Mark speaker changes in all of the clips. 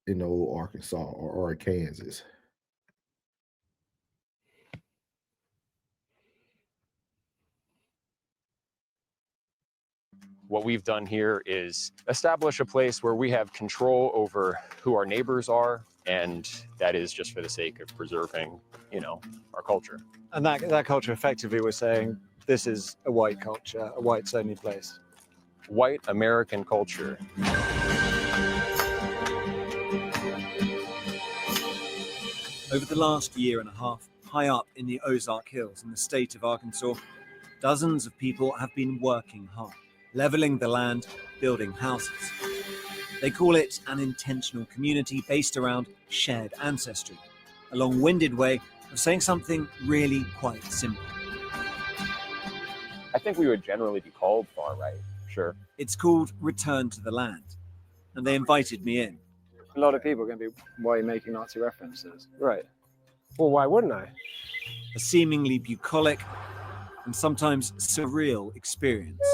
Speaker 1: in the old Arkansas or Kansas.
Speaker 2: What we've done here is establish a place where we have control over who our neighbors are, and that is just for the sake of preserving, our culture.
Speaker 3: And that culture, effectively, we're saying this is a white culture, a whites-only place.
Speaker 2: White American culture.
Speaker 3: Over the last year and a half, high up in the Ozark Hills in the state of Arkansas, dozens of people have been working hard, leveling the land, building houses. They call it an intentional community based around shared ancestry, a long-winded way of saying something really quite simple.
Speaker 2: I think we would generally be called far right, sure.
Speaker 3: It's called Return to the Land, and they invited me in.
Speaker 4: A lot of people are going to be, why are you making Nazi references?
Speaker 5: Right. Well, why wouldn't I?
Speaker 3: A seemingly bucolic and sometimes surreal experience.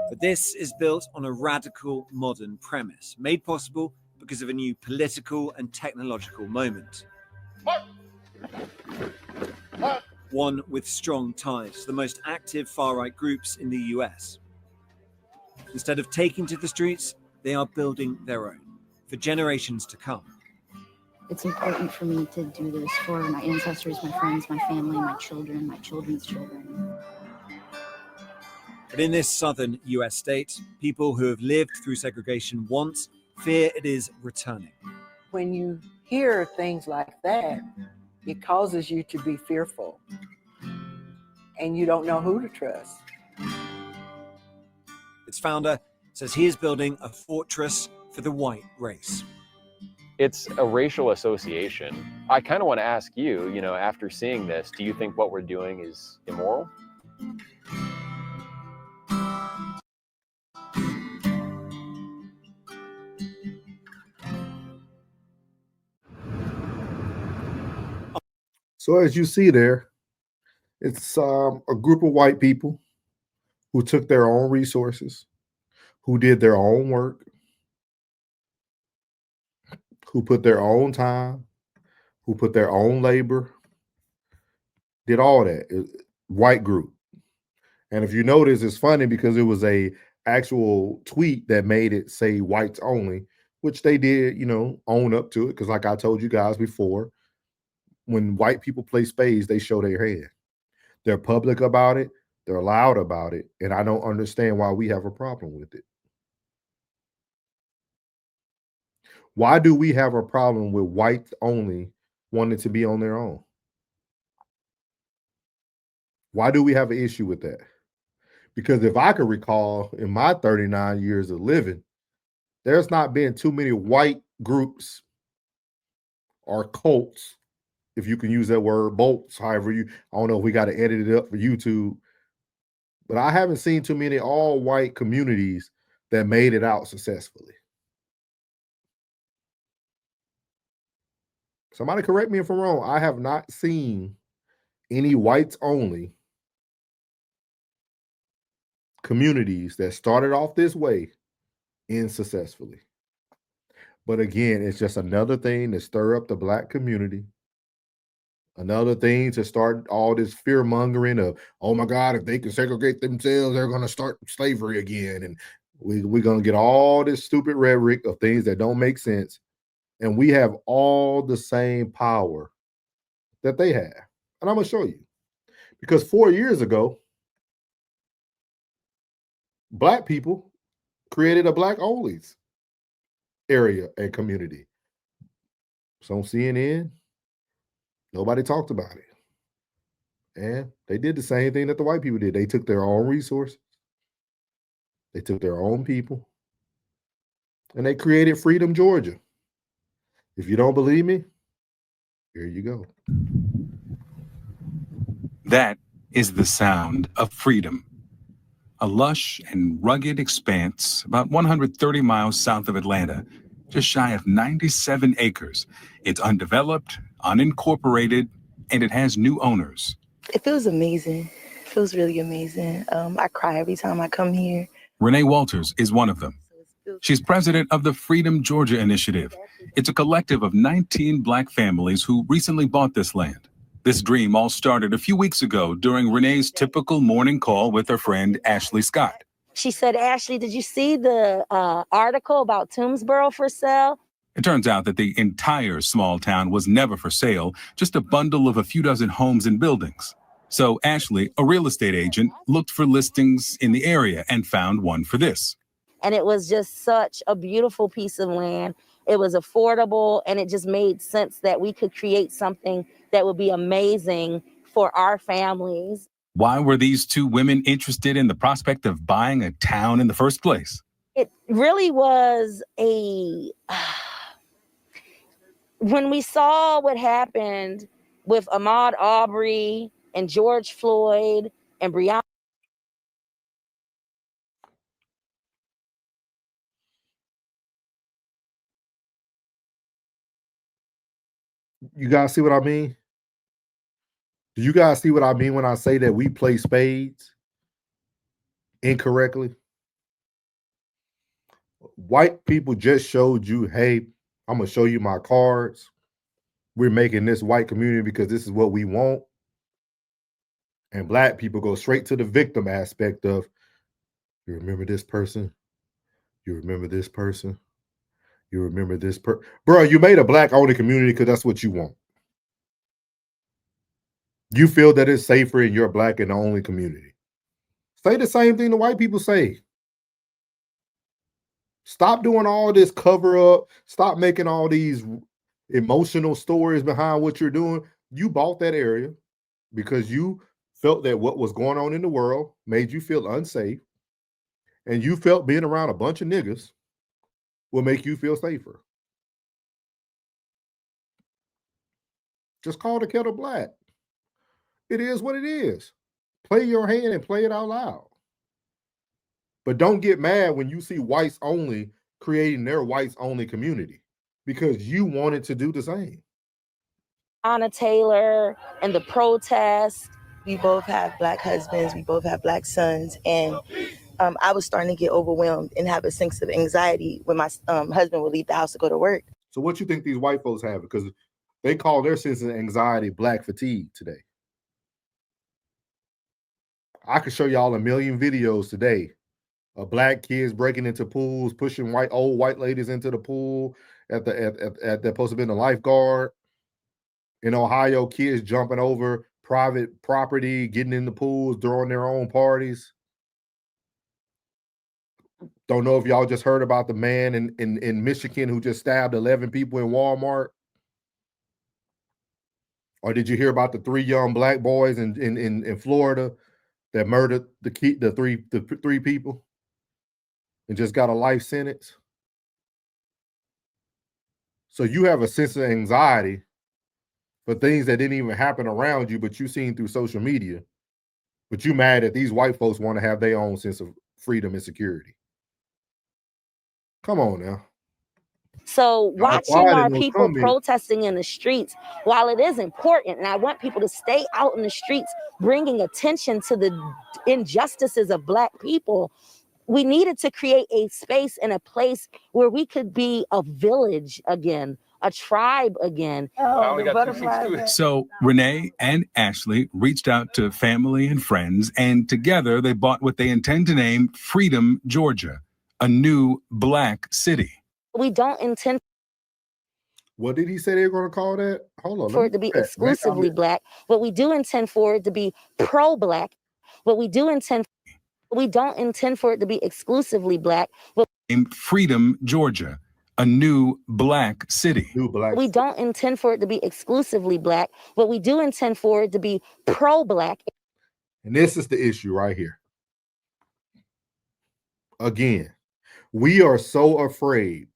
Speaker 3: But this is built on a radical modern premise, made possible because of a new political and technological moment. One with strong ties to the most active far-right groups in the US. Instead of taking to the streets, they are building their own, for generations to come.
Speaker 6: It's important for me to do this for my ancestors, my friends, my family, my children, my children's children.
Speaker 3: But in this southern US state, people who have lived through segregation once fear it is returning.
Speaker 7: When you hear things like that, it causes you to be fearful. And you don't know who to trust.
Speaker 3: Its founder says he is building a fortress for the white race.
Speaker 2: It's a racial association. I kind of want to ask you, after seeing this, do you think what we're doing is immoral?
Speaker 1: So as you see there, it's a group of white people who took their own resources, who did their own work, who put their own time, who put their own labor, did all that. White group. And if you notice, it's funny because it was a actual tweet that made it say whites only, which they did, own up to it. Because like I told you guys before, when white people play spades, they show their hand. They're public about it. They're loud about it. And I don't understand why we have a problem with it. Why do we have a problem with whites only wanting to be on their own? Why do we have an issue with that? Because if I could recall in my 39 years of living, there's not been too many white groups or cults, if you can use that word, bolts, however I don't know if we got to edit it up for YouTube, but I haven't seen too many all white communities that made it out successfully. Somebody correct me if I'm wrong. I have not seen any whites only communities that started off this way end successfully. But again, it's just another thing to stir up the Black community. Another thing to start all this fear mongering of, oh my God, if they can segregate themselves, they're going to start slavery again. And we're going to get all this stupid rhetoric of things that don't make sense. And we have all the same power that they have. And I'm going to show you. Because 4 years ago, Black people created a Black only area and community. It's on CNN. Nobody talked about it. And they did the same thing that the white people did. They took their own resources. They took their own people. And they created Freedom, Georgia. If you don't believe me, here you go.
Speaker 8: That is the sound of freedom. A lush and rugged expanse about 130 miles south of Atlanta, just shy of 97 acres. It's undeveloped, unincorporated, and it has new owners.
Speaker 9: It feels amazing. It feels really amazing. I cry every time I come here.
Speaker 8: Renee Walters is one of them.
Speaker 9: So
Speaker 8: She's president of the Freedom Georgia Initiative. It's a collective of 19 Black families who recently bought this land. This dream all started a few weeks ago during Renee's typical morning call with her friend Ashley Scott.
Speaker 10: She said, Ashley, did you see the article about Toomsboro for sale?
Speaker 8: It turns out that the entire small town was never for sale, just a bundle of a few dozen homes and buildings. So Ashley, a real estate agent, looked for listings in the area and found one for this.
Speaker 10: And it was just such a beautiful piece of land. It was affordable, and it just made sense that we could create something that would be amazing for our families.
Speaker 8: Why were these two women interested in the prospect of buying a town in the first place?
Speaker 10: It really was when we saw what happened with Ahmaud Arbery and George Floyd and Breonna.
Speaker 1: You guys see what I mean? Do you guys see what I mean when I say that we play spades incorrectly? White people just showed you, hey, I'm going to show you my cards. We're making this white community because this is what we want. And Black people go straight to the victim aspect of, you remember this person? You remember this person? You remember this person? Bro, you made a Black-only community because that's what you want. You feel that it's safer in your Black and only community. Say the same thing the white people say. Stop doing all this cover up. Stop making all these emotional stories behind what you're doing. You bought that area because you felt that what was going on in the world made you feel unsafe. And you felt being around a bunch of niggas will make you feel safer. Just call the kettle black. It is what it is. Play your hand and play it out loud. But don't get mad when you see whites only creating their whites only community because you wanted to do the same.
Speaker 10: Anna Taylor and the protest.
Speaker 9: We both have Black husbands. We both have Black sons. And I was starting to get overwhelmed and have a sense of anxiety when my husband would leave the house to go to work.
Speaker 1: So what you think these white folks have? Because they call their sense of anxiety Black fatigue today. I could show y'all a million videos today of Black kids breaking into pools, pushing old white ladies into the pool at they're supposed to be the lifeguard. In Ohio, kids jumping over private property, getting in the pools, throwing their own parties. Don't know if y'all just heard about the man in Michigan who just stabbed 11 people in Walmart. Or did you hear about the 3 young Black boys in Florida that murdered the three people and just got a life sentence? So you have a sense of anxiety for things that didn't even happen around you, but you seen through social media. But you mad that these white folks want to have their own sense of freedom and security. Come on now.
Speaker 10: So watching our people protesting in the streets, while it is important, and I want people to stay out in the streets, bringing attention to the injustices of Black people, we needed to create a space and a place where we could be a village again, a tribe again.
Speaker 8: So Renee and Ashley reached out to family and friends, and together they bought what they intend to name Freedom, Georgia, a new Black city.
Speaker 10: We don't intend.
Speaker 8: What did he say they were going to call that? Hold on.
Speaker 10: For it to be exclusively Black, but we do intend for it to be pro-Black. But we do intend. We don't intend for it to be exclusively Black. But
Speaker 8: Freedom, Georgia, a new Black city.
Speaker 10: We don't intend for it to be exclusively Black, but we do intend for it to be pro-Black.
Speaker 1: And this is the issue right here. Again, we are so afraid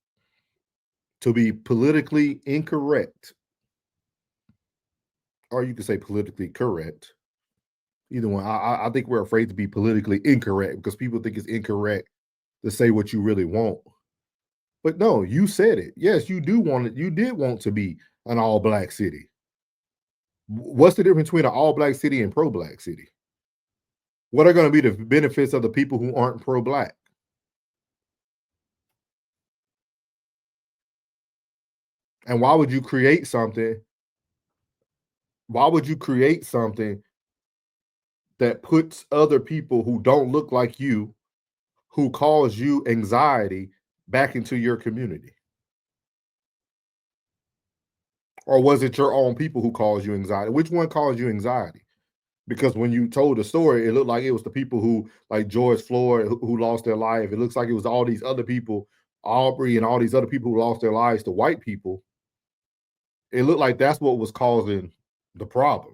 Speaker 1: to be politically incorrect, or you could say politically correct. Either one. I think we're afraid to be politically incorrect because people think it's incorrect to say what you really want. But no, you said it. Yes, you do want it. You did want to be an all-Black city. What's the difference between an all-Black city and pro-Black city? What are going to be the benefits of the people who aren't pro-Black? And why would you create something? Why would you create something that puts other people who don't look like you, who cause you anxiety, back into your community? Or was it your own people who caused you anxiety? Which one caused you anxiety? Because when you told the story, it looked like it was the people who, like George Floyd, who lost their life. It looks like it was all these other people, Aubrey and all these other people who lost their lives to white people. It looked like that's what was causing the problem.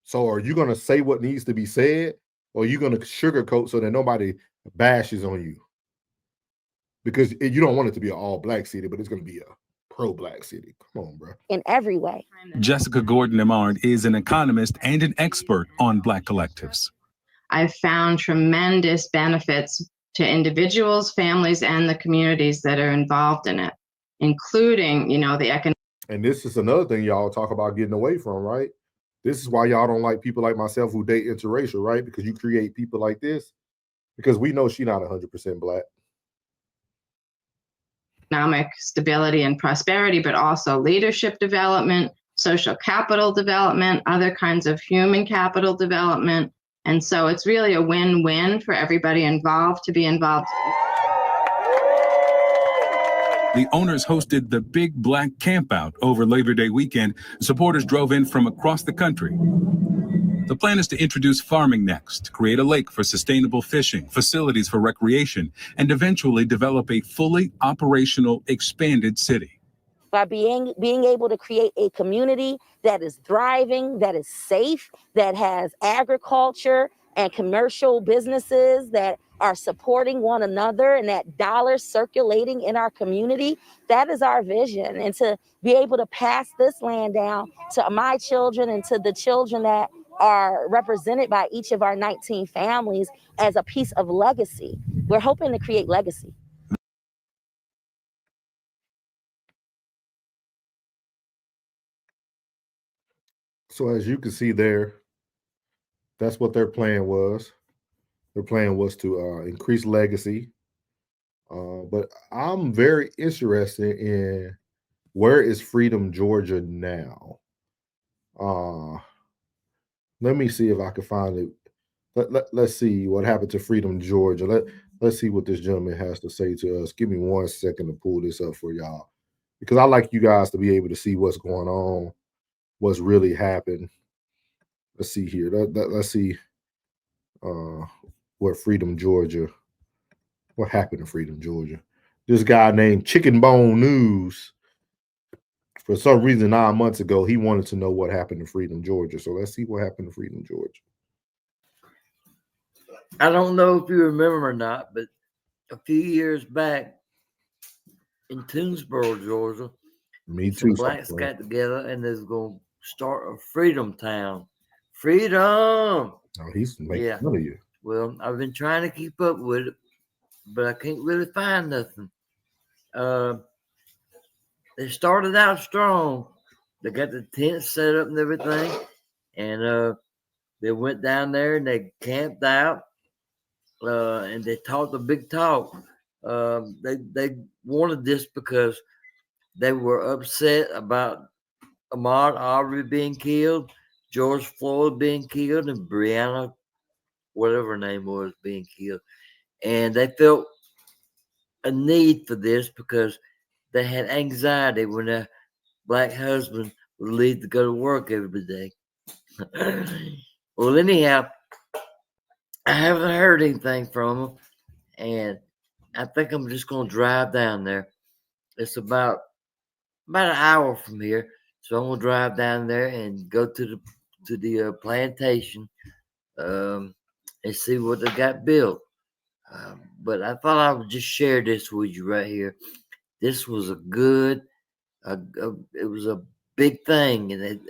Speaker 1: So are you going to say what needs to be said, or are you going to sugarcoat so that nobody bashes on you? Because you don't want it to be an all-black city, but it's going to be a pro-black city. Come on, bro.
Speaker 10: In every way.
Speaker 8: Jessica Gordon-Emard is an economist and an expert on Black collectives.
Speaker 11: I've found tremendous benefits to individuals, families, and the communities that are involved in it, including, the economic.
Speaker 1: And this is another thing y'all talk about getting away from, right? This is why y'all don't like people like myself who date interracial, right? Because you create people like this, because we know she's not 100% black.
Speaker 11: Economic stability and prosperity, but also leadership development, social capital development, other kinds of human capital development. And so it's really a win-win for everybody involved to be involved.
Speaker 8: The owners hosted the Big Black Campout over Labor Day weekend. Supporters drove in from across the country. The plan is to introduce farming next, create a lake for sustainable fishing, facilities for recreation, and eventually develop a fully operational, expanded city.
Speaker 10: By being able to create a community that is thriving, that is safe, that has agriculture and commercial businesses that are supporting one another, and that dollars circulating in our community, that is our vision. And to be able to pass this land down to my children and to the children that are represented by each of our 19 families as a piece of legacy. We're hoping to create legacy.
Speaker 1: So as you can see there, that's what their plan was. Their plan was to increase legacy. But I'm very interested in, where is Freedom, Georgia now? Let me see if I can find it. Let's see what happened to Freedom, Georgia. Let's see what this gentleman has to say to us. Give me 1 second to pull this up for y'all, because I like you guys to be able to see what's going on, what's really happened. Let's see here. Let's see what Freedom, Georgia. What happened to Freedom, Georgia? This guy named Chicken Bone News, for some reason 9 months ago, he wanted to know what happened to Freedom, Georgia. So let's see what happened to Freedom, Georgia.
Speaker 12: I don't know if you remember or not, but a few years back in Toonsboro, Georgia, some blacks got together and they was going to start a Freedom Town. Freedom!
Speaker 1: Oh, he's making fun of you.
Speaker 12: Well, I've been trying to keep up with it, but I can't really find nothing. They started out strong. They got the tent set up and everything, and they went down there and they camped out, and they talked a big talk. They wanted this because they were upset about Ahmaud Arbery being killed, George Floyd being killed, and Breonna, whatever her name was, being killed. And they felt a need for this because they had anxiety when their black husband would leave to go to work every day. Well, anyhow, I haven't heard anything from them, and I think I'm just going to drive down there. It's about an hour from here, so I'm going to drive down there and go to the plantation and see what they got built. But I thought I would just share this with you right here. This was it was a big thing, and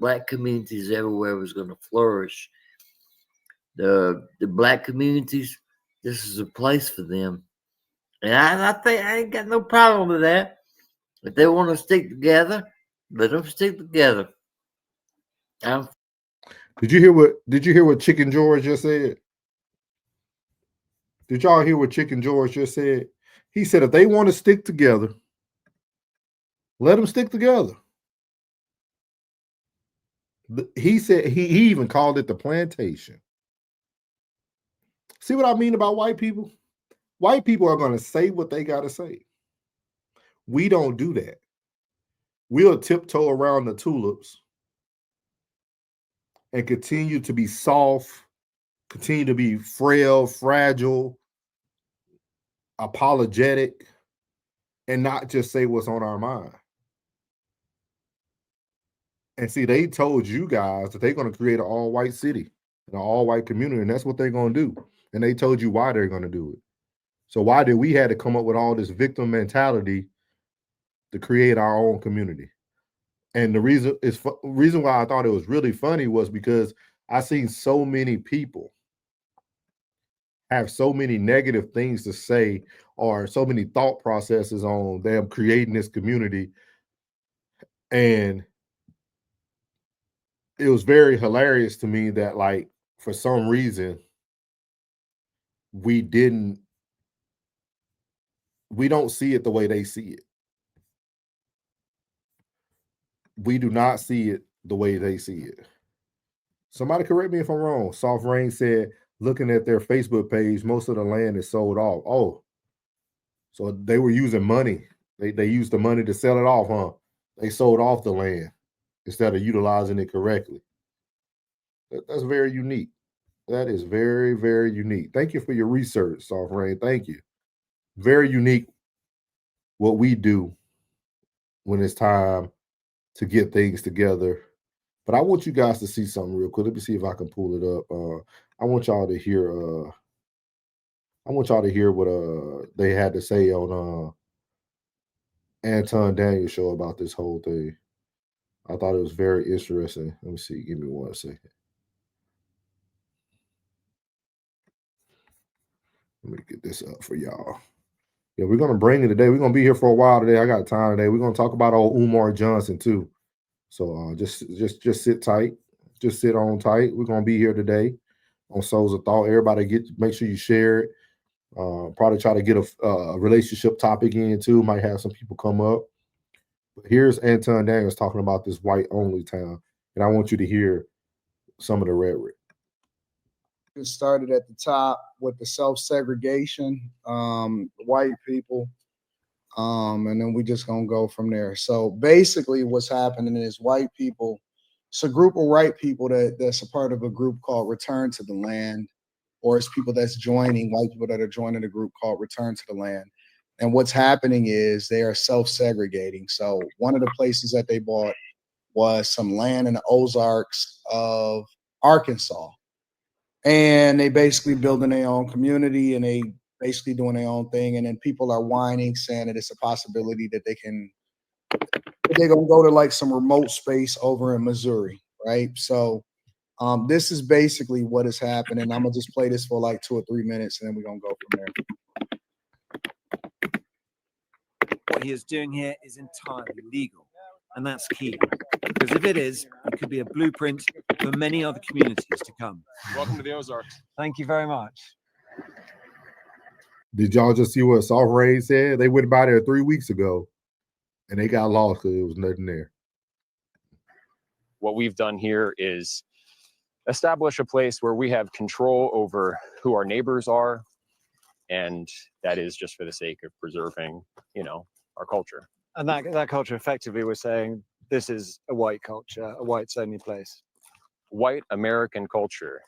Speaker 12: black communities everywhere was going to flourish. The black communities, this is a place for them. And I think I ain't got no problem with that. If they want to stick together, let them stick together.
Speaker 1: Did you hear what Chicken George just said? Did y'all hear what Chicken George just said? He said if they want to stick together, Let them stick together. He said he even called it the plantation. See what I mean about white people? White people are going to say what they got to say. We don't do that. We'll tiptoe around the tulips and continue to be soft, continue to be frail, fragile, apologetic, and not just say what's on our mind. And see, they told you guys that they're going to create an all-white city, an all-white community, and that's what they're going to do. And they told you why they're going to do it. So why did we have to come up with all this victim mentality to create our own community? And the reason why I thought it was really funny was because I seen so many people have so many negative things to say or so many thought processes on them creating this community. And it was very hilarious to me that, like, for some reason, we don't see it the way they see it. We do not see it the way they see it. Somebody correct me if I'm wrong. Soft Rain said, looking at their Facebook page, most of the land is sold off. Oh, so they were using money. They used the money to sell it off, huh? They sold off the land instead of utilizing it correctly. That's very unique. That is very, very unique. Thank you for your research, Soft Rain. Thank you. Very unique what we do when it's time to get things together. But I want you guys to see something real quick. Let me see if I can pull it up. I want y'all to hear what they had to say on Anton Daniels' show about this whole thing. I thought it was very interesting. Let me see. Give me 1 second. Let me get this up for y'all. Yeah, we're gonna bring it today. We're gonna be here for a while today. I got time today. We're gonna talk about old Umar Johnson too. So just sit tight. Just sit on tight. We're gonna be here today on Souls of Thought. Everybody make sure you share it. Probably try to get a relationship topic in too. Might have some people come up. But here's Anton Daniels talking about this white only town, and I want you to hear some of the rhetoric.
Speaker 13: It started at the top with the self-segregation, white people, and then we just gonna go from there. So basically what's happening is white people, it's a group of white people that's a part of a group called Return to the Land, or it's people that's joining, white people that are joining a group called Return to the Land. And what's happening is they are self-segregating. So one of the places that they bought was some land in the Ozarks of Arkansas. And they basically building their own community and they basically doing their own thing. And then people are whining, saying that it's a possibility that they're gonna go to like some remote space over in Missouri, right? So this is basically what is happening. I'm gonna just play this for like 2 or 3 minutes and then we're gonna go from there.
Speaker 3: What he is doing here is entirely legal, and that's key, because if it is, it could be a blueprint for many other communities to come.
Speaker 2: Welcome to the Ozarks.
Speaker 3: Thank you very much.
Speaker 1: Did y'all just see what Soft Rain said? They went by there 3 weeks ago, and they got lost because there was nothing there.
Speaker 2: What we've done here is establish a place where we have control over who our neighbors are, and that is just for the sake of preserving, our culture.
Speaker 3: And that culture, effectively, we're saying this is a white culture, a whites only place.
Speaker 2: White American culture.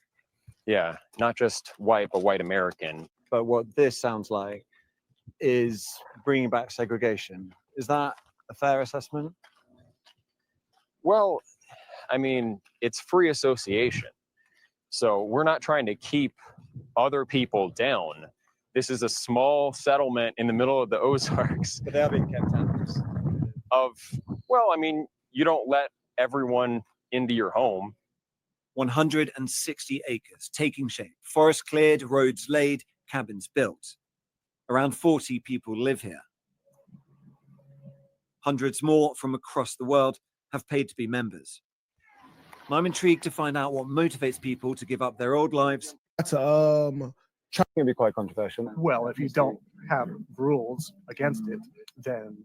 Speaker 2: Yeah, not just white, but white American.
Speaker 3: But what this sounds like is bringing back segregation. Is that a fair assessment?
Speaker 2: Well, I mean, it's free association. So we're not trying to keep other people down. This is a small settlement in the middle of the Ozarks.
Speaker 3: But they are being kept out.
Speaker 2: You don't let everyone into your home.
Speaker 3: 160 acres taking shape, forest cleared, roads laid, cabins built. Around 40 people live here. Hundreds more from across the world have paid to be members. I'm intrigued to find out what motivates people to give up their old lives.
Speaker 14: That's going
Speaker 5: to be quite controversial.
Speaker 14: Well, if you don't have rules against it, then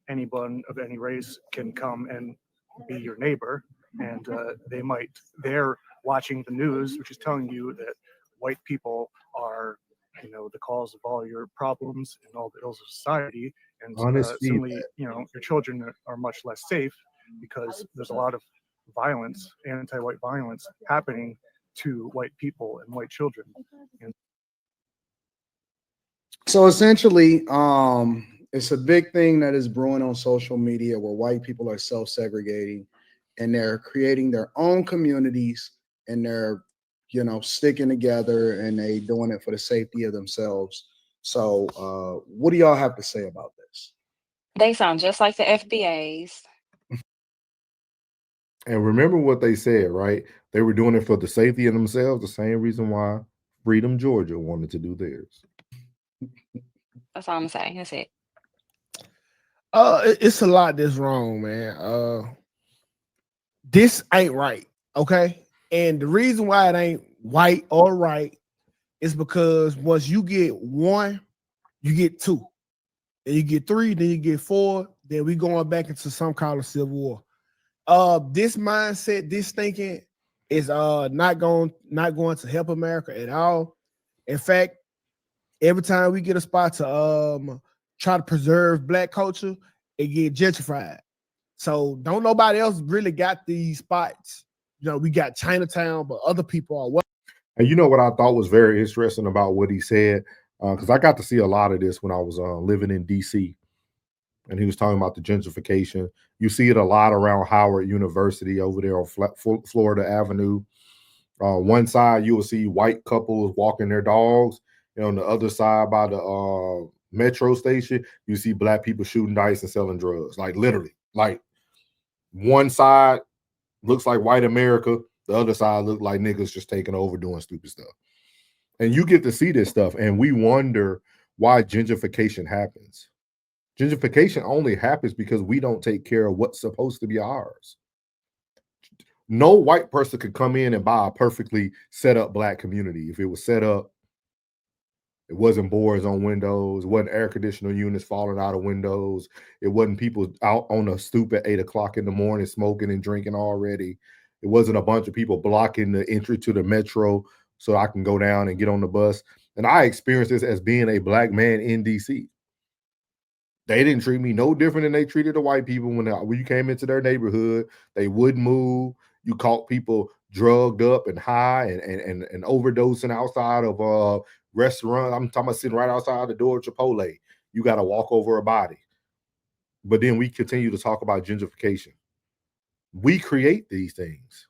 Speaker 14: anyone of any race can come and be your neighbor, and they're watching the news, which is telling you that white people are, the cause of all your problems and all the ills of society, and suddenly, your children are much less safe because there's a lot of violence, anti-white violence happening to white people and white children. And
Speaker 13: so essentially, it's a big thing that is brewing on social media where white people are self-segregating and they're creating their own communities and they're, sticking together and they doing it for the safety of themselves. So what do y'all have to say about this?
Speaker 15: They sound just like the FBAs.
Speaker 1: And remember what they said, right? They were doing it for the safety of themselves, the same reason why Freedom Georgia wanted to do theirs.
Speaker 15: That's all I'm saying. That's it.
Speaker 16: It's a lot that's wrong, man. This ain't right, okay? And the reason why it ain't white or right is because once you get one, you get two. Then you get three, then you get four, then we going back into some kind of civil war. This mindset, this thinking is not going to help America at all. In fact, every time we get a spot to try to preserve Black culture, it get gentrified. So don't nobody else really got these spots. We got Chinatown, but other people are what.
Speaker 1: And you know what I thought was very interesting about what he said, because I got to see a lot of this when I was living in DC, and he was talking about the gentrification. You see it a lot around Howard University over there on Florida Avenue. One side you will see white couples walking their dogs, and on the other side by the metro station, you see Black people shooting dice and selling drugs. Like literally, like one side looks like white America, the other side look like niggas just taking over doing stupid stuff. And you get to see this stuff, and we wonder why gentrification happens. Gentrification only happens because we don't take care of what's supposed to be ours. No white person could come in and buy a perfectly set up Black community. If it was set up, it wasn't boards on windows, it wasn't air conditioner units falling out of windows, it wasn't people out on the stoop at 8 o'clock in the morning smoking and drinking already. It wasn't a bunch of people blocking the entry to the metro so I can go down and get on the bus. And I experienced this as being a Black man in DC. They didn't treat me no different than they treated the white people when you came into their neighborhood. They wouldn't move. You caught people drugged up and high and overdosing outside of restaurant. I'm talking about sitting right outside the door of Chipotle. You got to walk over a body. But then we continue to talk about gentrification. We create these things.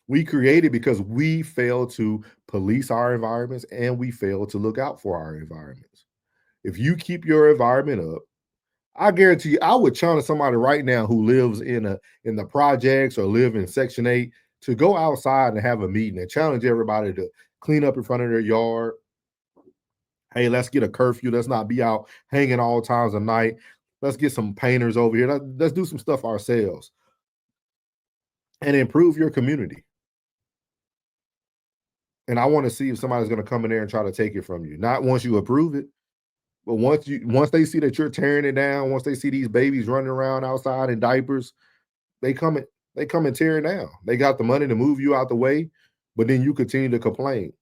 Speaker 1: We create it because we fail to police our environments and we fail to look out for our environments. If you keep your environment up, I guarantee you, I would challenge somebody right now who lives in the projects or live in Section 8 to go outside and have a meeting and challenge everybody to clean up in front of their yard. Hey, let's get a curfew. Let's not be out hanging all times of night. Let's get some painters over here. Let's do some stuff ourselves and improve your community. And I want to see if somebody's going to come in there and try to take it from you. Not once you approve it, but once they see that you're tearing it down, once they see these babies running around outside in diapers, they come and tear it down. They got the money to move you out the way, but then you continue to complain.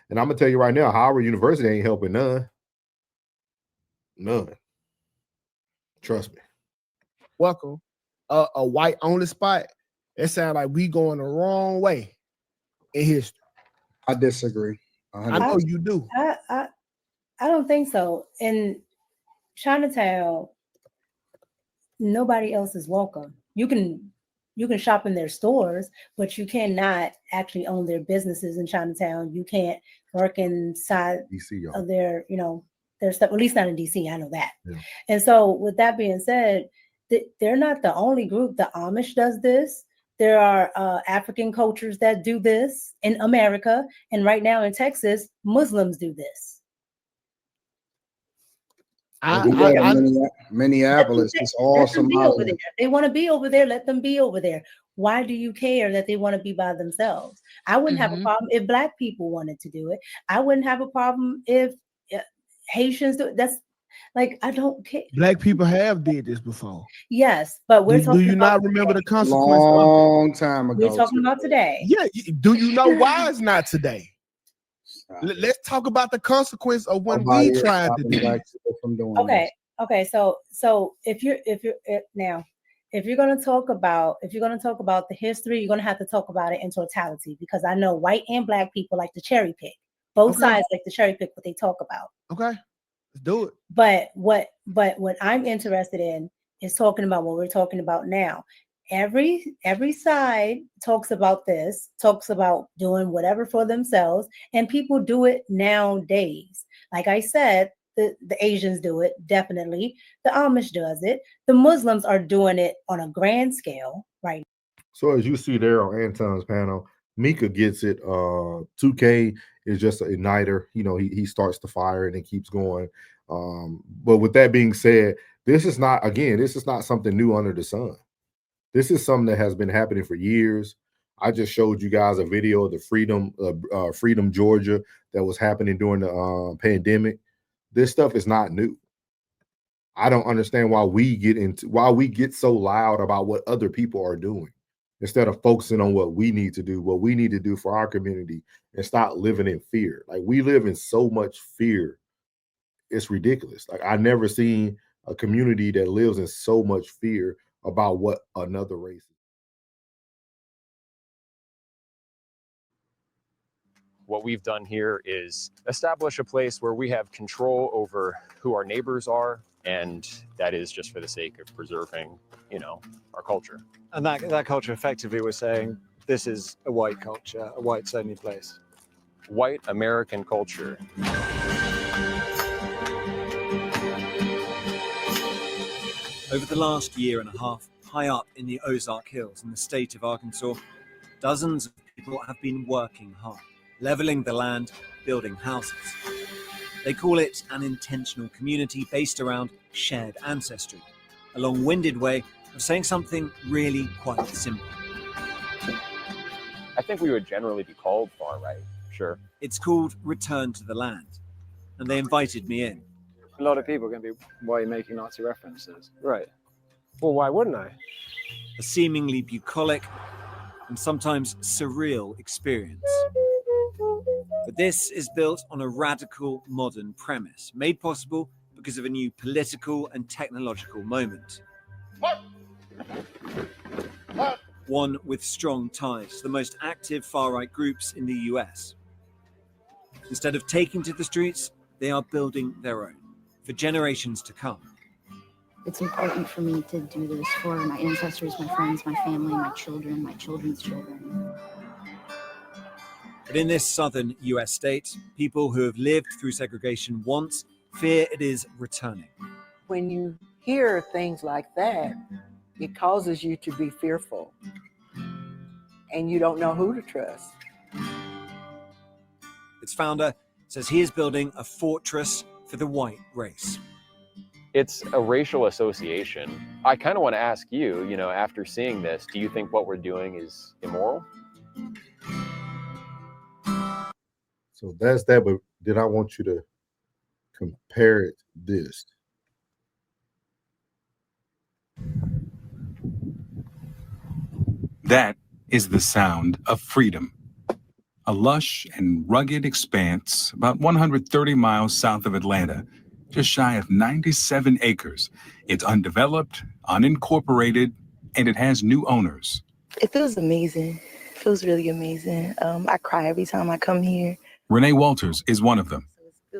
Speaker 1: And I'm gonna tell you right now, Howard University ain't helping none. None. Trust me.
Speaker 16: Welcome. A white only spot. It sounds like we going the wrong way in history.
Speaker 13: I disagree.
Speaker 16: I know you do.
Speaker 17: I don't think so. In Chinatown, nobody else is welcome. You can shop in their stores, but you cannot actually own their businesses in Chinatown. You can't work inside DC, of their stuff, at least not in DC. I know that. Yeah. And so with that being said, they're not the only group. The Amish does this. There are African cultures that do this in America. And right now in Texas, Muslims do this.
Speaker 13: Minneapolis is awesome.
Speaker 17: They want to be over there. Let them be over there. Why do you care that they want to be by themselves? I wouldn't have a problem if Black people wanted to do it. I wouldn't have a problem if Haitians do it. Like, I don't care.
Speaker 16: Black people have did this before.
Speaker 17: Yes, but we're
Speaker 16: Do
Speaker 17: talking
Speaker 16: you
Speaker 17: about
Speaker 16: not remember the
Speaker 17: today.
Speaker 16: consequence of it?
Speaker 13: Long time ago.
Speaker 17: We're talking about today.
Speaker 16: Yeah. Do you know why it's not today? Let's talk about the consequence of when
Speaker 13: Nobody
Speaker 16: we
Speaker 13: is
Speaker 16: tried to
Speaker 13: stopping
Speaker 16: do
Speaker 13: black
Speaker 16: it.
Speaker 13: people from doing
Speaker 17: Okay.
Speaker 13: this.
Speaker 17: Okay. So if you're now, if you're going to talk about the history, you're going to have to talk about it in totality, because I know white and black people like to cherry pick. Both sides like to cherry pick what they talk about.
Speaker 16: Okay, let's do it.
Speaker 17: But what I'm interested in is talking about what we're talking about now. Every side talks about this, talks about doing whatever for themselves, and people do it nowadays. Like I said, the Asians do it, definitely. The Amish does it. The Muslims are doing it on a grand scale right now.
Speaker 1: So as you see there on Anton's panel, Mika gets it. 2K is just an igniter. You know, he starts the fire and it keeps going. But with that being said, this is not something new under the sun. This is something that has been happening for years. I just showed you guys a video of the Freedom, Georgia, that was happening during the pandemic. This stuff is not new. I don't understand why we get so loud about what other people are doing instead of focusing on what we need to do for our community, and stop living in fear. Like, we live in so much fear. It's ridiculous. Like, I never seen a community that lives in so much fear about what another race is.
Speaker 2: What we've done here is establish a place where we have control over who our neighbors are, and that is just for the sake of preserving, our culture.
Speaker 5: And that culture, effectively, we're saying this is a white culture, a whites only place.
Speaker 2: White American culture.
Speaker 3: Over the last year and a half, high up in the Ozark Hills in the state of Arkansas, dozens of people have been working hard, leveling the land, building houses. They call it an intentional community based around shared ancestry, a long-winded way of saying something really quite simple.
Speaker 2: I think we would generally be called far right, sure.
Speaker 3: It's called Return to the Land, and they invited me in.
Speaker 4: A lot of people are going to be, why are you making Nazi references?
Speaker 5: Right. Well, why wouldn't I?
Speaker 3: A seemingly bucolic and sometimes surreal experience. But this is built on a radical modern premise, made possible because of a new political and technological moment. One with strong ties to the most active far-right groups in the US. Instead of taking to the streets, they are building their own, for generations to come.
Speaker 6: It's important for me to do this for my ancestors, my friends, my family, my children, my children's children.
Speaker 3: But in this southern US state, people who have lived through segregation once fear it is returning.
Speaker 7: When you hear things like that, it causes you to be fearful. And you don't know who to trust.
Speaker 3: Its founder says he is building a fortress for the white race.
Speaker 2: It's a racial association. I kind of want to ask you, after seeing this, do you think what we're doing is immoral?
Speaker 1: So that's that, but then I want you to compare it to this.
Speaker 8: That is the sound of freedom. A lush and rugged expanse about 130 miles south of Atlanta, just shy of 97 acres. It's undeveloped, unincorporated, and it has new owners.
Speaker 9: It feels amazing. It feels really amazing. I cry every time I come here.
Speaker 8: Renee Walters is one of them.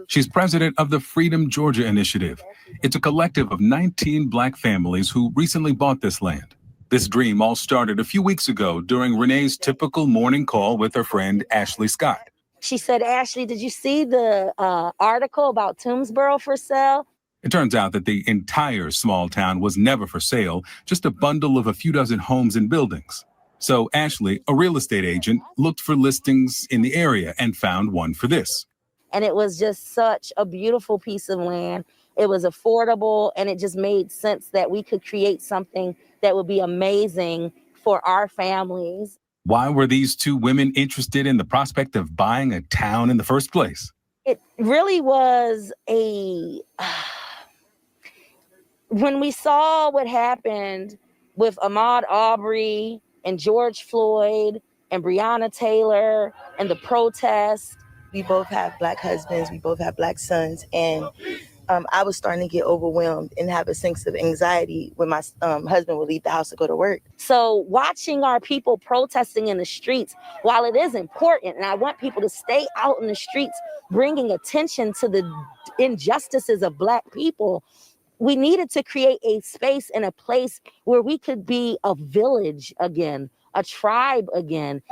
Speaker 8: She's president of the Freedom Georgia Initiative. It's a collective of 19 Black families who recently bought this land. This dream all started a few weeks ago during Renee's typical morning call with her friend Ashley Scott.
Speaker 10: She said, Ashley, did you see the article about Toomsboro for sale?
Speaker 8: It turns out that the entire small town was never for sale, just a bundle of a few dozen homes and buildings. So Ashley, a real estate agent, looked for listings in the area and found one for this.
Speaker 10: And it was just such a beautiful piece of land. It was affordable, and it just made sense that we could create something that would be amazing for our families.
Speaker 8: Why were these two women interested in the prospect of buying a town in the first place?
Speaker 10: It really was a when we saw what happened with Ahmaud Arbery and George Floyd and Breonna Taylor and the protests.
Speaker 9: We both have Black husbands, we both have Black sons, and I was starting to get overwhelmed and have a sense of anxiety when my husband would leave the house to go to work.
Speaker 10: So watching our people protesting in the streets, while it is important, and I want people to stay out in the streets, bringing attention to the injustices of Black people, we needed to create a space and a place where we could be a village again, a tribe again.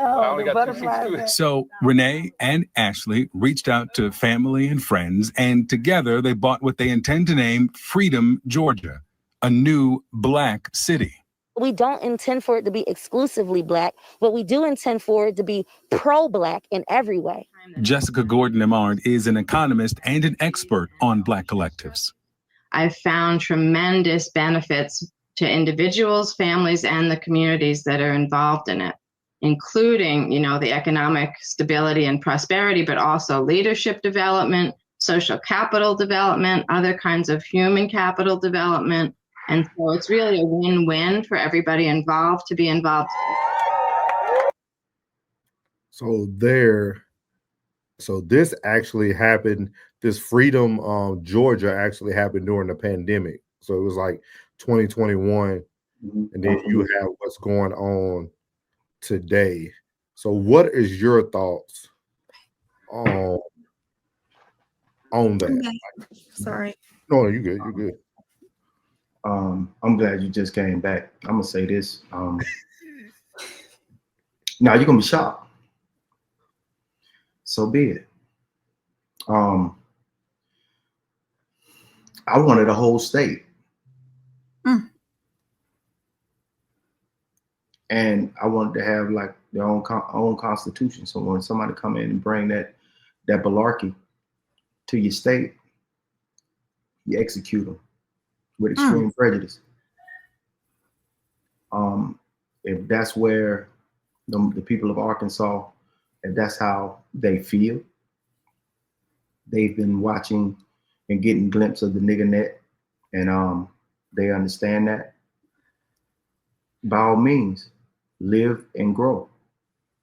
Speaker 8: So Renee and Ashley reached out to family and friends, and together they bought what they intend to name Freedom, Georgia, a new Black city.
Speaker 10: We don't intend for it to be exclusively Black, but we do intend for it to be pro-Black in every way.
Speaker 8: Jessica Gordon-Emmard is an economist and an expert on Black collectives.
Speaker 11: I've found tremendous benefits to individuals, families, and the communities that are involved in it, including, the economic stability and prosperity, but also leadership development, social capital development, other kinds of human capital development. And so it's really a win-win for everybody involved to be involved.
Speaker 1: So this actually happened. This Freedom, Georgia actually happened during the pandemic. So it was like 2021. And then you have what's going on today. So what is your thoughts on that?
Speaker 18: Okay. Sorry.
Speaker 1: No, you're good. You're good.
Speaker 19: I'm glad you just came back. I'm gonna say this. Now you're gonna be shocked. So be it. I wanted a whole state. And I wanted to have like their own constitution. So when somebody come in and bring that malarkey to your state, you execute them with extreme prejudice. If that's where the people of Arkansas, if that's how they feel, they've been watching and getting glimpses of the nigger net, and they understand that. By all means, live and grow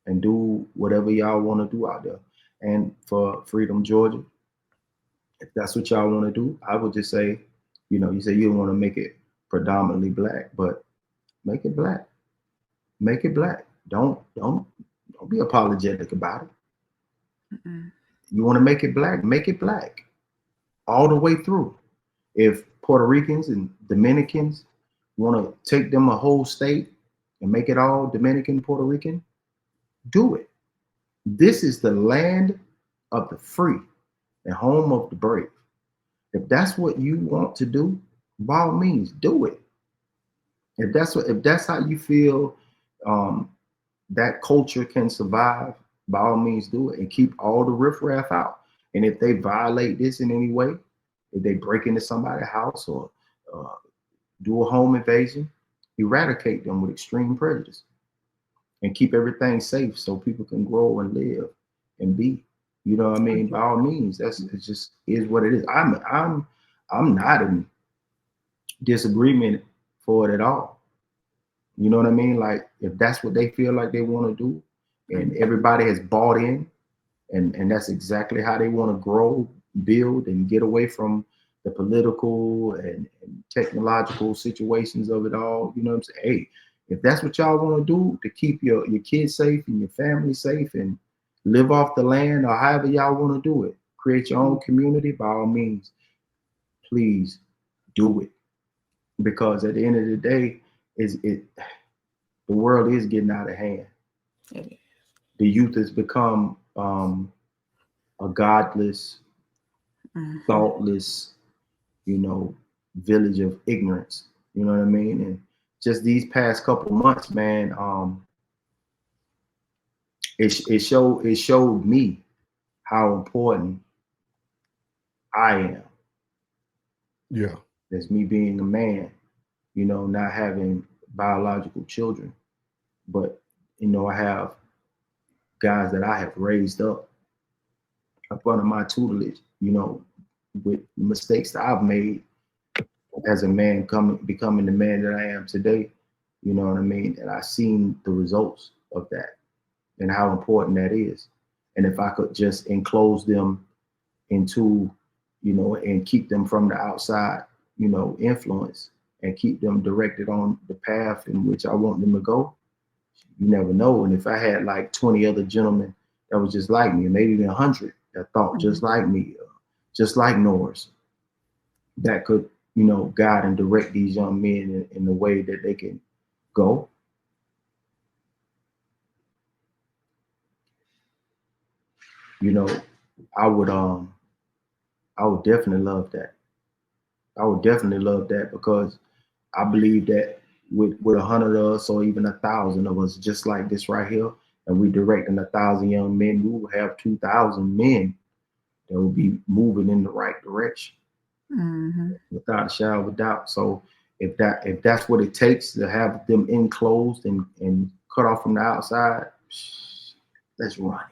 Speaker 19: and do whatever y'all want to do out there. And for Freedom, Georgia, if that's what y'all want to do, I would just say, you say you don't want to make it predominantly Black, but make it Black. Make it Black. Don't be apologetic about it. You want to make it Black, make it Black all the way through. If Puerto Ricans and Dominicans want to take them a whole state and make it all Dominican, Puerto Rican, do it. This is the land of the free and home of the brave. If that's what you want to do, by all means, do it. If that's how you feel that culture can survive, by all means, do it and keep all the riffraff out. And if they violate this in any way, if they break into somebody's house or do a home invasion, eradicate them with extreme prejudice and keep everything safe so people can grow and live and be. You know what I mean? By all means, it just is what it is. I'm not in disagreement for it at all. You know what I mean? Like if that's what they feel like they want to do, and everybody has bought in, and that's exactly how they want to grow, build, and get away from the political and technological situations of it all. You know what I'm saying? Hey, if that's what y'all want to do to keep your kids safe and your family safe and live off the land or however y'all want to do it, create your own community, by all means, please do it. Because at the end of the day, the world is getting out of hand. The youth has become a godless, thoughtless, village of ignorance. You know what I mean? And just these past couple months, man, it showed me how important I am.
Speaker 1: Yeah.
Speaker 19: As me being a man, not having biological children, but I have guys that I have raised up under my tutelage, with mistakes that I've made as a man becoming the man that I am today. You know what I mean? And I've seen the results of that and how important that is. And if I could just enclose them into, you know, and keep them from the outside, you know, influence, and keep them directed on the path in which I want them to go, you never know. And if I had like 20 other gentlemen that was just like me, maybe even 100 that thought just like me, just like Norris, that could, you know, guide and direct these young men in the way that they can go. You know, I would definitely love that. I would definitely love that, because I believe that with 100 of us or even 1,000 of us just like this right here, and we directing 1,000 young men, we will have 2,000 men that will be moving in the right direction, without a shadow of a doubt. So if that's what it takes to have them enclosed and cut off from the outside, let's run it.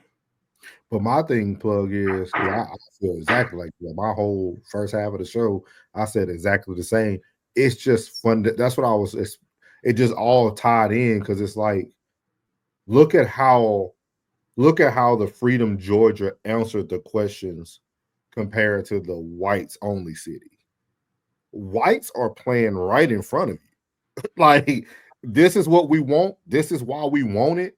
Speaker 1: But my thing, Plug, is I feel exactly like that. My whole first half of the show, I said exactly the same. It's just fun. That's what I was. It just all tied in, because it's like, look at how the Freedom Georgia answered the questions compared to the whites only city. Whites are playing right in front of you. Like, this is what we want. This is why we want it.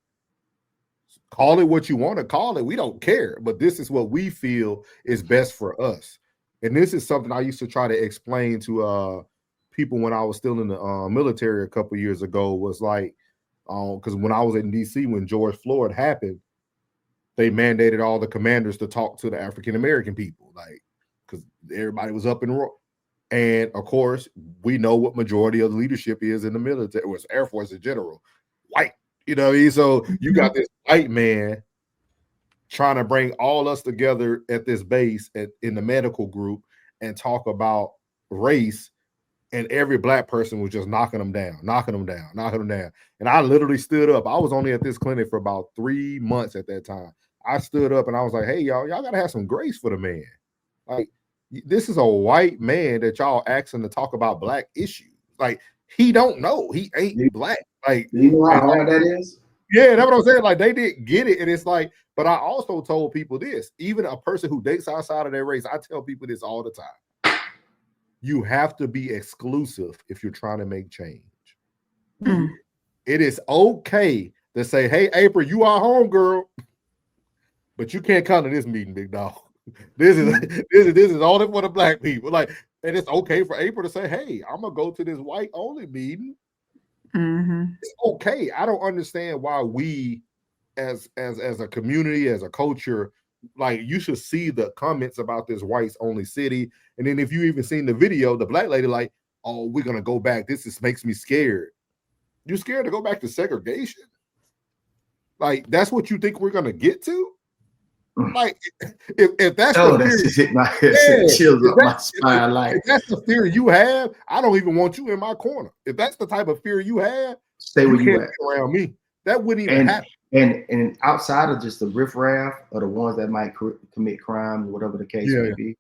Speaker 1: Call it what you want to call it. We don't care, but this is what we feel is best for us. And this is something I used to try to explain to people when I was still in the military a couple years ago. Was like, because when I was in DC, when George Floyd happened, they mandated all the commanders to talk to the African American people, like, because everybody was up in roar. And of course, we know what majority of the leadership is in the military, or Air Force in general, white. You know what I mean? So you got this white man trying to bring all us together at this base in the medical group and talk about race, and every black person was just knocking them down. And I literally stood up. I was only at this clinic for about 3 months at that time. I stood up and I was like, hey, y'all gotta have some grace for the man. Like, this is a white man that y'all asking to talk about black issues. Like, he don't know. He ain't black. Like,
Speaker 19: you know how hard that is?
Speaker 1: Yeah, that's what I'm saying. Like, they didn't get it. And it's like, but I also told people this, even a person who dates outside of their race, I tell people this all the time. You have to be exclusive if you're trying to make change. It is okay to say, hey, April, you are home, girl, but you can't come to this meeting, big dog. This is only for the black people. Like, and it's okay for April to say, hey, I'm gonna go to this white only meeting. It's okay. I don't understand why we, as a community, as a culture, like, you should see the comments about this whites only city. And then if you even seen the video, the black lady like, oh, we're gonna go back. This makes me scared. You scared to go back to segregation? Like, that's what you think we're gonna get to? Like, if that's
Speaker 19: the
Speaker 1: fear,
Speaker 19: just hit my head, chills up my spine. Like,
Speaker 1: if that's the fear you have, I don't even want you in my corner. If that's the type of fear you have,
Speaker 19: stay where you at.
Speaker 1: Around me. That wouldn't even happen.
Speaker 19: And outside of just the riffraff or the ones that might commit crimes, whatever the case may be,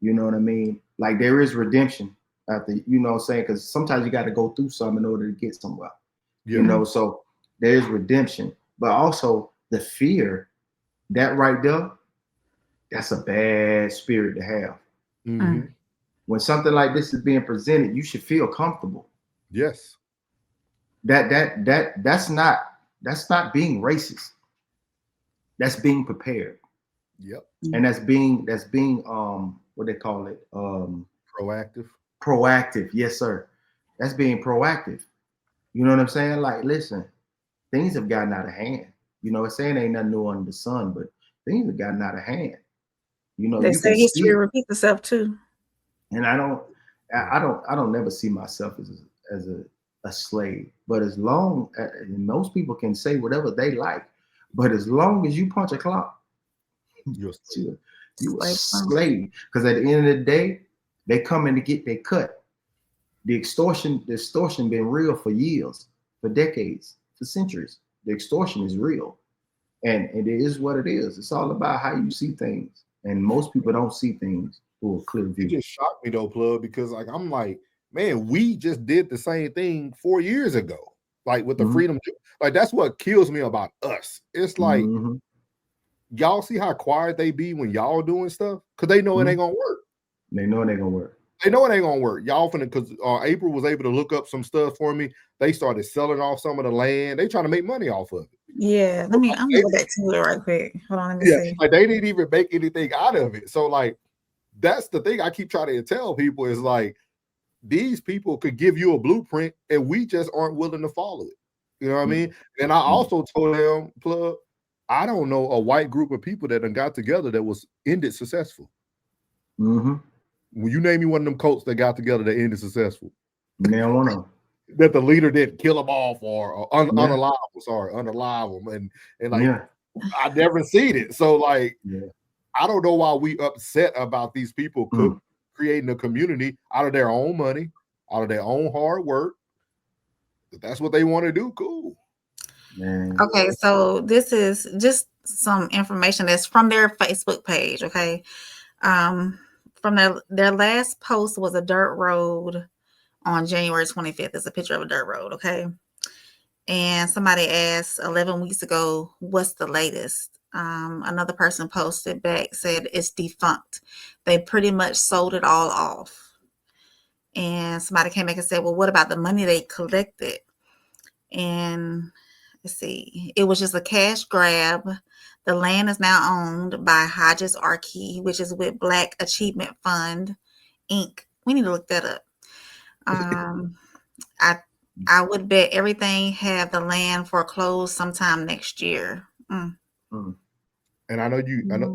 Speaker 19: you know what I mean? Like, there is redemption after, you know what I'm saying? Because sometimes you got to go through something in order to get somewhere. You know, so there is redemption, but also the fear. That right there, that's a bad spirit to have. When something like this is being presented, you should feel comfortable.
Speaker 1: Yes.
Speaker 19: That's not being racist. That's being prepared.
Speaker 1: Yep.
Speaker 19: And that's being what they call it?
Speaker 1: Proactive.
Speaker 19: Proactive, yes, sir. That's being proactive. You know what I'm saying? Like, listen, things have gotten out of hand. You know, it's saying ain't nothing new under the sun, but things have gotten out of hand. You know,
Speaker 18: they say history repeats itself too.
Speaker 19: And I don't never see myself as a slave. But as long as most people can say whatever they like, but as long as you punch a clock, you're a slave. Because at the end of the day, they come in to get their cut. The extortion been real for years, for decades, for centuries. The extortion is real, and it is what it is. It's all about how you see things, and most people don't see things through a clear view.
Speaker 1: It just shocked me though, Plug, because like I'm like, man, we just did the same thing 4 years ago, like with the freedom. Like that's what kills me about us. It's like y'all see how quiet they be when y'all doing stuff because they know it ain't gonna work.
Speaker 19: They know it ain't gonna work.
Speaker 1: They know it ain't gonna work. Y'all finna, because April was able to look up some stuff for me. They started selling off some of the land. They trying to make money off of it.
Speaker 18: Yeah, I'm gonna go back to it right quick. Hold on, let me see.
Speaker 1: Like they didn't even make anything out of it. So like that's the thing I keep trying to tell people is like these people could give you a blueprint and we just aren't willing to follow it. You know what I mean? And I also told them, Plug, I don't know a white group of people that done got together that was ended successful. Will you name me one of them cults that got together that ended successful?
Speaker 19: Man, one of them.
Speaker 1: That the leader didn't kill them off or unalive them. And like I never seen it. So like I don't know why we upset about these people creating a community out of their own money, out of their own hard work. If that's what they want to do, cool.
Speaker 19: Man.
Speaker 18: Okay, so this is just some information that's from their Facebook page. Okay, from their last post was a dirt road on January 25th. It's a picture of a dirt road. Okay, and somebody asked 11 weeks ago, "What's the latest?" Another person posted back, said it's defunct. They pretty much sold it all off. And somebody came back and said, "Well, what about the money they collected?" And let's see, it was just a cash grab. The land is now owned by Hodges Arkey, which is with Black Achievement Fund, Inc. We need to look that up. I would bet everything have the land foreclosed sometime next year.
Speaker 1: And I know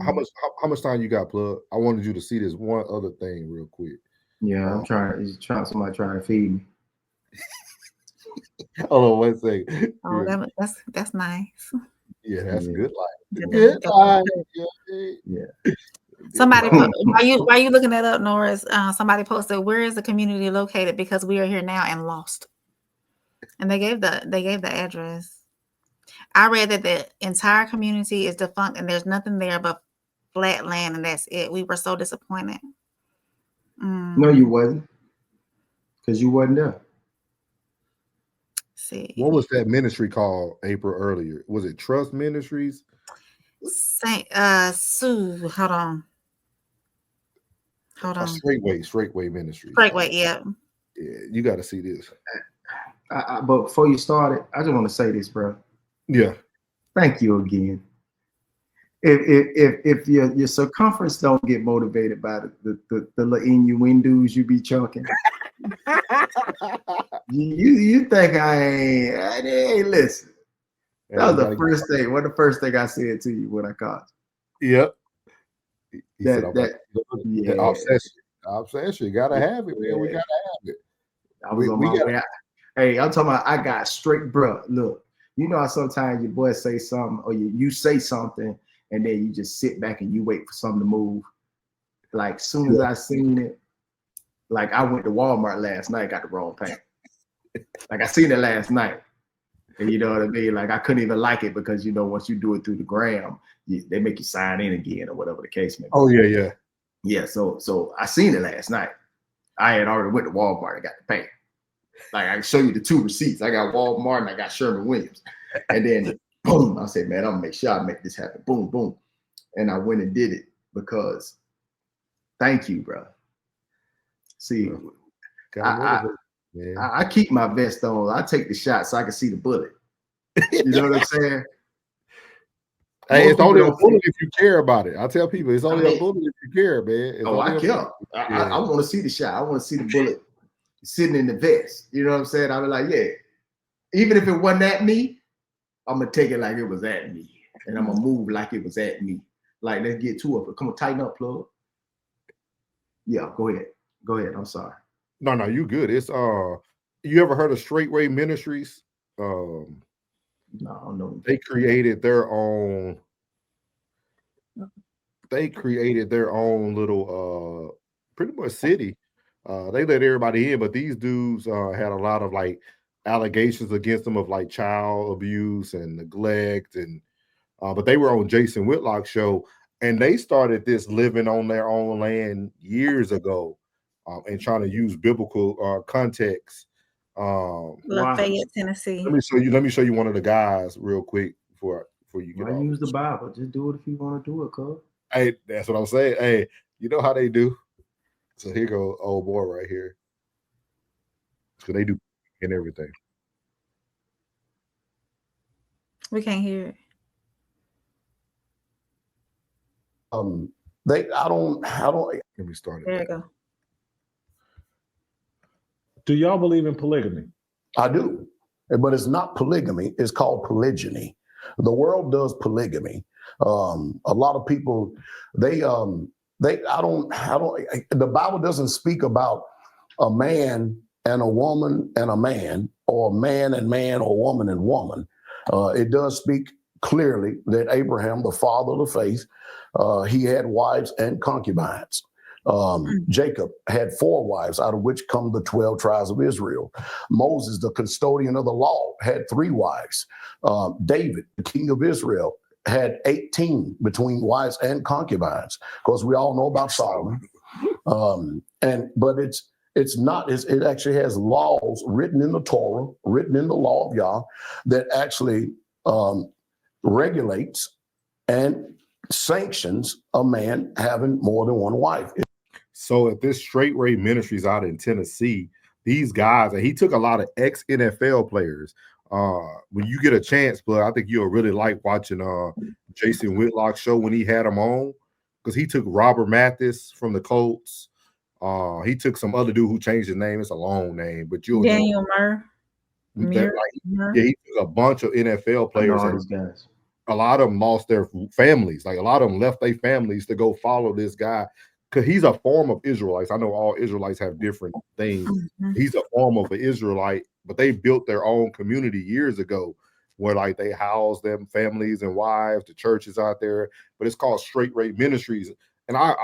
Speaker 1: how much time you got, Plug. I wanted you to see this one other thing real quick.
Speaker 19: Yeah, I'm trying. Somebody trying to feed me.
Speaker 1: Hold on one second.
Speaker 18: Oh, that's nice.
Speaker 1: Yeah, that's a good life.
Speaker 18: Good
Speaker 1: life.
Speaker 19: Yeah.
Speaker 18: Somebody, why you looking that up, Norris? Somebody posted, "Where is the community located? Because we are here now and lost." And they gave the address. I read that the entire community is defunct and there's nothing there but flat land, and that's it. We were so disappointed.
Speaker 19: No, you wasn't, because you wasn't there.
Speaker 18: See,
Speaker 1: what was that ministry called, April, earlier? Was it Trust Ministries?
Speaker 18: Sue, hold on.
Speaker 1: Straightway Ministries.
Speaker 18: Straightway, yeah.
Speaker 1: Yeah, you got to see this.
Speaker 19: But before you started, I just want to say this, bro.
Speaker 1: Yeah.
Speaker 19: Thank you again. If your circumference don't get motivated by the little innuendos you be chunking, you think I ain't listen. That was the first thing. What the first thing I said to you when I called you?
Speaker 1: Yep.
Speaker 19: That
Speaker 1: obsession. Gotta have it, man. We gotta have it.
Speaker 19: I was on my way out. Hey, I'm talking about I got straight, bro. Look, you know how sometimes your boy say something or you say something and then you just sit back and you wait for something to move. Like soon as I seen it, like I went to Walmart last night, got the wrong paint. Like I seen it last night. And you know what I mean? Like I couldn't even like it because you know once you do it through the gram, they make you sign in again or whatever the case may be.
Speaker 1: Oh yeah.
Speaker 19: Yeah, so I seen it last night. I had already went to Walmart and got the paint. Like I can show you the two receipts. I got Walmart and I got Sherman-Williams. And then boom, I said, man, I'm gonna make sure I make this happen. Boom, boom. And I went and did it because thank you, bro. See, I keep my vest on. I take the shot so I can see the bullet. You know what I'm saying?
Speaker 1: Hey, it's only a bullet if you care about it. I tell people it's only a bullet if you care, man.
Speaker 19: I care. I want to see the shot. I want to see the bullet sitting in the vest. You know what I'm saying? I was like, yeah, even if it wasn't at me, I'm gonna take it like it was at me, and I'm gonna move like it was at me. Like, let's get to it. Come on, tighten up, Plug. Yeah, go ahead. I'm sorry.
Speaker 1: No, you good. It's you ever heard of Straightway Ministries?
Speaker 19: No, I don't know.
Speaker 1: They created their own. Little pretty much city. They let everybody in, but these dudes had a lot of like allegations against them of like child abuse and neglect, and but they were on Jason Whitlock's show, and they started this living on their own land years ago. and trying to use biblical context.
Speaker 18: Lafayette, Tennessee.
Speaker 1: Let me show you one of the guys real quick before you get
Speaker 19: Why use the Bible? Just do it if you want to do it, cuz.
Speaker 1: Hey, that's what I'm saying. Hey, you know how they do. So here go old boy right here. So they do and everything.
Speaker 18: We can't hear it.
Speaker 20: I don't.
Speaker 1: Let me start it.
Speaker 18: There you go.
Speaker 21: Do y'all believe in polygamy?
Speaker 20: I do, but it's not polygamy. It's called polygyny. The world does polygamy. A lot of people, I don't. The Bible doesn't speak about a man and a woman and a man, or man and man, or woman and woman. It does speak clearly that Abraham, the father of the faith, he had wives and concubines. Jacob had 4 wives, out of which come the 12 tribes of Israel. Moses, the custodian of the law, had 3 wives. David, the king of Israel, had 18 between wives and concubines. Of course, we all know about Solomon. But it actually has laws written in the Torah, written in the law of Yah, that actually regulates and sanctions a man having more than 1 wife.
Speaker 1: So at this Straight Ray Ministries out in Tennessee, these guys, and he took a lot of ex-NFL players. When you get a chance, but I think you'll really like watching Jason Whitlock's show when he had him on, because he took Robert Mathis from the Colts. He took some other dude who changed his name. It's a long name, but you'll
Speaker 18: Daniel
Speaker 1: know. Yeah, he took a bunch of NFL players.
Speaker 19: I know all these guys.
Speaker 1: A lot of them lost their families. Like a lot of them left their families to go follow this guy, because he's a form of Israelites. I know all Israelites have different things. He's a form of an Israelite, but they built their own community years ago where like they house them families and wives, the churches out there. But it's called Straight Ray Ministries. And I